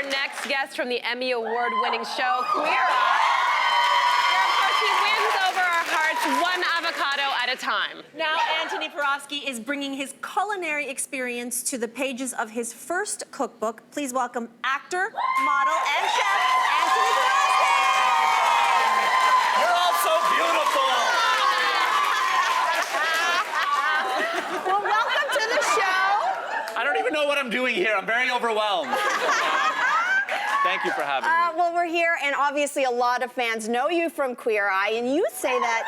our next guest from the Emmy Award-winning show, Queer Eye. Where, of course, he wins over our hearts one avocado at a time. Now, Antoni Porowski is bringing his culinary experience to the pages of his first cookbook. Please welcome actor, model, and chef, Antoni Porowski! You're all so beautiful! Well, welcome to the show. I don't even know what I'm doing here. I'm very overwhelmed. Thank you for having me. Well, we're here, and obviously a lot of fans know you from Queer Eye, and you say that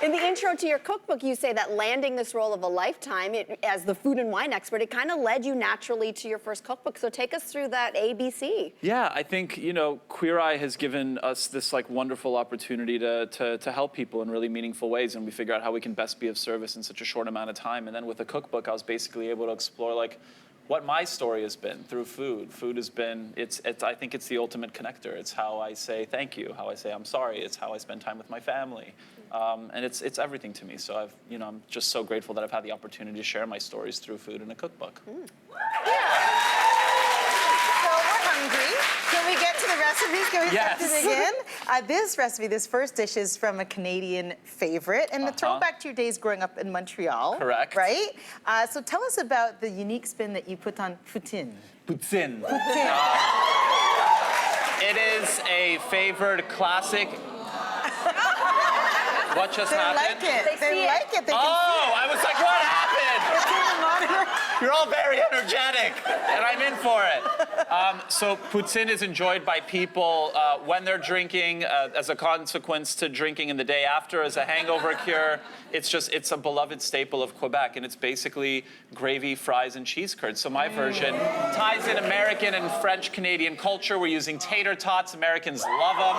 in the intro to your cookbook, you say that landing this role of a lifetime as the food and wine expert, it kind of led you naturally to your first cookbook. So take us through that ABC. Yeah, I think, you know, Queer Eye has given us this like wonderful opportunity to help people in really meaningful ways, and we figure out how we can best be of service in such a short amount of time. And then with the cookbook, I was basically able to explore like what my story has been through food. Food has been, I think it's the ultimate connector. It's how I say thank you, how I say I'm sorry. It's how I spend time with my family. And it's everything to me. So I'm just so grateful that I've had the opportunity to share my stories through food in a cookbook. So we're hungry. Can we get to the recipes? Can we start to begin? This recipe, this first dish is from a Canadian favorite, and the throwback to your days growing up in Montreal. Correct. Right? So tell us about the unique spin that you put on poutine. Poutine. It is a favored classic. What just happened? They like it. They I was like, what happened? It's in the monitor. You're all very energetic, and I'm in for it. So poutine is enjoyed by people when they're drinking, as a consequence to drinking in the day after, as a hangover cure. It's a beloved staple of Quebec, and it's basically gravy, fries, and cheese curds. So my version ties in American and French-Canadian culture. We're using tater tots. Americans love them.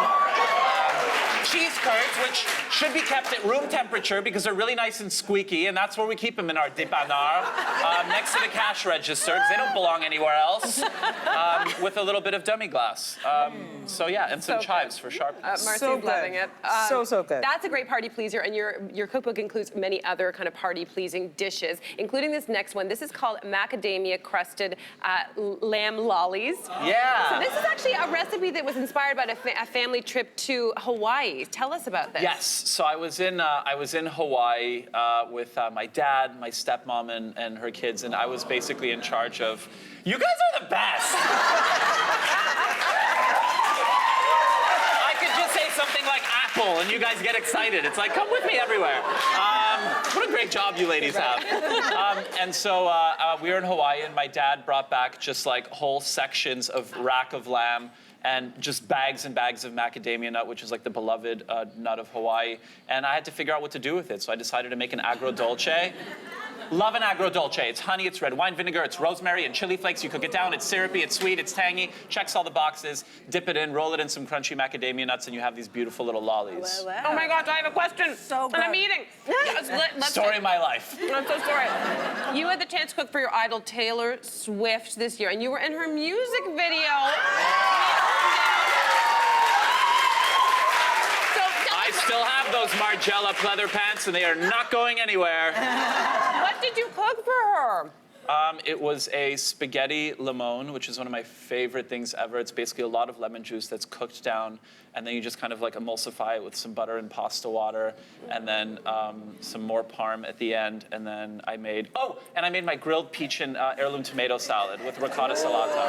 Cheese curds, which should be kept at room temperature because they're really nice and squeaky, and that's where we keep them in our dépanneur, next to the cash register, because they don't belong anywhere else, with a little bit of demi-glace. So yeah, and some chives for sharpness. Marcy's So good. loving it. So good. That's a great party pleaser, and your cookbook includes many other kind of party-pleasing dishes, including this next one. This is called Macadamia Crusted Lamb Lollies. Yeah. So this is actually a recipe that was inspired by a family trip to Hawaii. Tell us about this. Yes. So I was in Hawaii with my dad, my stepmom, and her kids, and I was basically in charge of. You guys are the best. I could just say something like apple, and you guys get excited. It's like, come with me everywhere. What a great job you ladies have. And so we were in Hawaii, and my dad brought back just like whole sections of rack of lamb, and just bags and bags of macadamia nut, which is like the beloved nut of Hawaii. And I had to figure out what to do with it, so I decided to make an agrodolce. Love an agrodolce. It's honey, it's red wine vinegar, it's rosemary and chili flakes. You cook it down, it's syrupy, it's sweet, it's tangy, checks all the boxes, dip it in, roll it in some crunchy macadamia nuts, and you have these beautiful little lollies. Wow. Oh my gosh, I have a question. So good. And I'm eating. Story of my life. I'm so sorry. You had the chance to cook for your idol Taylor Swift this year, and you were in her music video. I still have those Margiela pleather pants, and they are not going anywhere. What did you cook for her? It was a spaghetti limone, which is one of my favorite things ever. It's basically a lot of lemon juice that's cooked down, and then you just kind of like emulsify it with some butter and pasta water, and then some more parm at the end. And then I made my grilled peach and heirloom tomato salad with ricotta salata.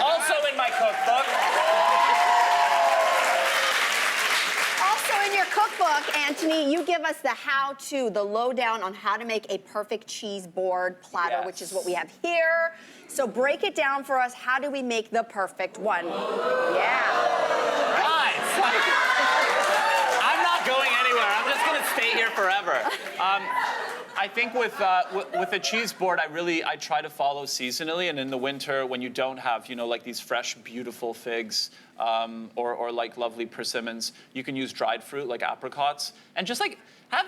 Also in my cookbook. In your cookbook, Antoni, you give us the how-to, the lowdown on how to make a perfect cheese board platter, which is what we have here. So break it down for us. How do we make the perfect one? Yeah. Guys, I'm not going anywhere. I'm just gonna stay here forever. I think with a cheese board, I try to follow seasonally, and in the winter when you don't have, like these fresh, beautiful figs, or like lovely persimmons, you can use dried fruit like apricots, and just like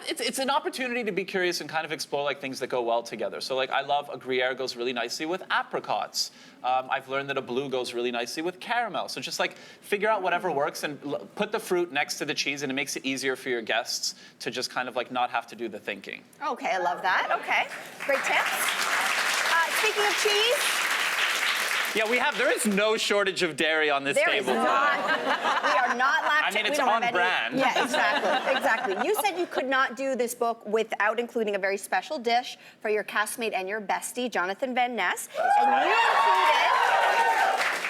it's an opportunity to be curious and kind of explore like things that go well together. So like I love a Gruyere goes really nicely with apricots. I've learned that a blue goes really nicely with caramel. So just like figure out whatever works and put the fruit next to the cheese, and it makes it easier for your guests to just kind of like not have to do the thinking. Okay, I love that. Okay, great tips. Speaking of cheese, Yeah, there is no shortage of dairy on this There table. is not. We are not lactose. I mean, it's we don't on have any, brand. Yeah, exactly. You said you could not do this book without including a very special dish for your castmate and your bestie, Jonathan Van Ness.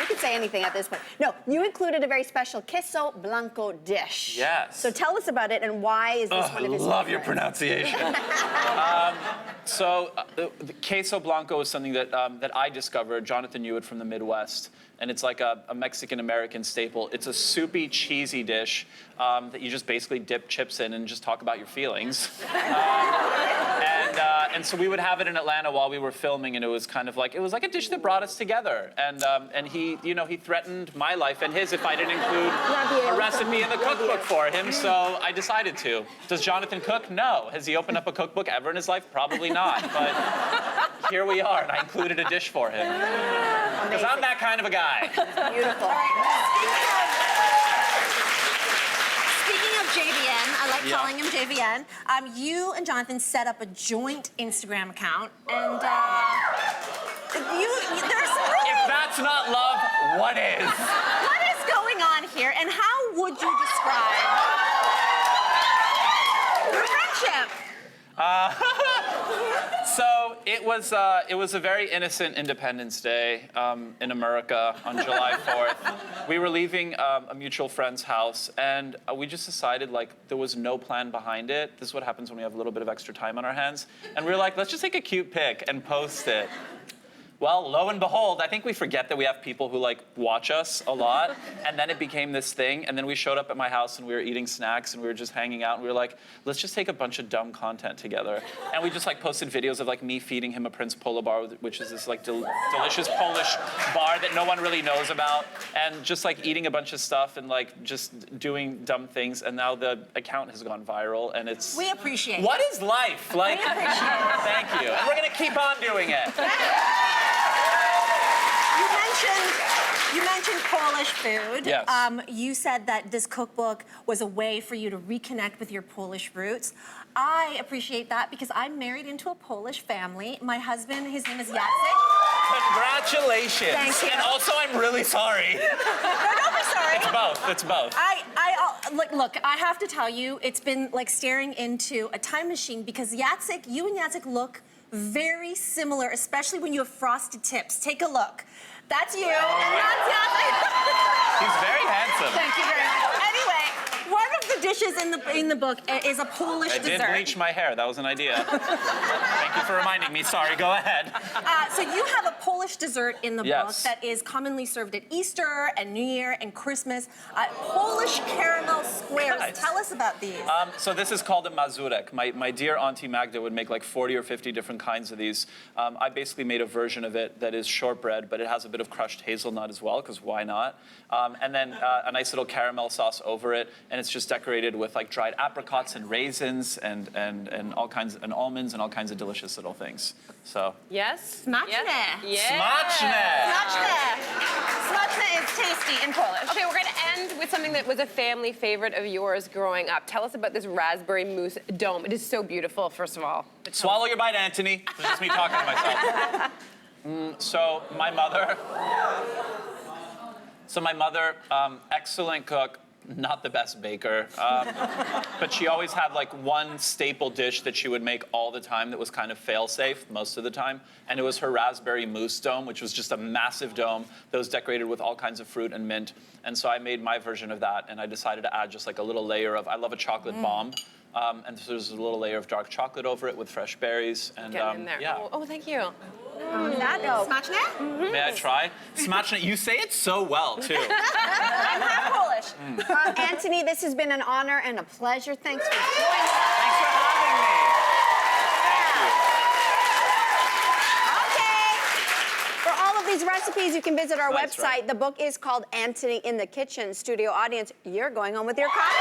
You could say anything at this point. No, you included a very special queso blanco dish. Yes. So tell us about it and why is this one of his I love your favorites? pronunciation. The queso blanco is something that I discovered. Jonathan knew it from the Midwest, and it's like a Mexican-American staple. It's a soupy, cheesy dish that you just basically dip chips in and just talk about your feelings. And so we would have it in Atlanta while we were filming, and it was like a dish that brought us together. And he threatened my life and his if I didn't include a recipe in the cookbook for him. So I decided to. Does Jonathan cook? No. Has he opened up a cookbook ever in his life? Probably not. But here we are, and I included a dish for him because I'm that kind of a guy. Beautiful. Speaking of JVN, I like calling him JVN. You and Jonathan set up a joint Instagram account, and there's some really... If that's not love, what is? What is going on here, and how would you describe your friendship? So it was a very innocent Independence Day in America on July 4th. We were leaving a mutual friend's house, and we just decided there was no plan behind it. This is what happens when we have a little bit of extra time on our hands. And we were like, let's just take a cute pic and post it. Well, lo and behold, I think we forget that we have people who watch us a lot, and then it became this thing, and then we showed up at my house and we were eating snacks and we were just hanging out and we were like, let's just take a bunch of dumb content together. And we just posted videos of me feeding him a Prince Polo bar, which is this delicious Polish bar that no one really knows about, and just eating a bunch of stuff and just doing dumb things, and now the account has gone viral, and it's... We appreciate it. What is life? We appreciate it. Thank you. And we're gonna keep on doing it. You mentioned Polish food. Yes. You said that this cookbook was a way for you to reconnect with your Polish roots. I appreciate that because I'm married into a Polish family. My husband, his name is Jacek. Congratulations. Thank you. And also, I'm really sorry. No, don't be sorry. It's both. It's both. Look, I have to tell you, it's been like staring into a time machine because Jacek, you and Jacek look very similar, especially when you have frosted tips. Take a look. That's you, and that's Jacek. He's very handsome. Thank you very much. Anyway, one of the dishes in the book is a Polish I dessert. did bleach my hair. That was an idea. Thank you for reminding me. Sorry, go ahead. So you have a Polish dessert in the book Yes. that is commonly served at Easter and New Year and Christmas. Polish caramel squares. Nice. Tell us about these. So this is called a mazurek. My dear Auntie Magda would make 40 or 50 different kinds of these. I basically made a version of it that is shortbread, but it has a bit of crushed hazelnut as well, because why not? And then a nice little caramel sauce over it, and it's just decorated with dried apricots and raisins and all kinds and almonds and all kinds of delicious little things. So Yes? Smaczne. Yeah. Smaczne. Smaczne is tasty in Polish. Okay, we're going to end with something that was a family favorite of yours growing up. Tell us about this raspberry mousse dome. It is so beautiful, first of all. Swallow your bite, Anthony. It's just me talking to myself. So my mother, excellent cook, not the best baker, but she always had one staple dish that she would make all the time that was kind of fail-safe most of the time, and it was her raspberry mousse dome, which was just a massive dome that was decorated with all kinds of fruit and mint. And so I made my version of that, and I decided to add just a little layer of, I love a chocolate bomb, and so there's a little layer of dark chocolate over it with fresh berries. And Get in there. yeah. Oh, thank you. Smaczne? May I try? Smaczne. You say it so well, too. I'm half Polish. Antoni, this has been an honor and a pleasure. Thanks for joining us. Thanks for having me. For all of these recipes, you can visit our That's website. right. The book is called Antoni in the Kitchen. Studio audience, you're going home with your copy.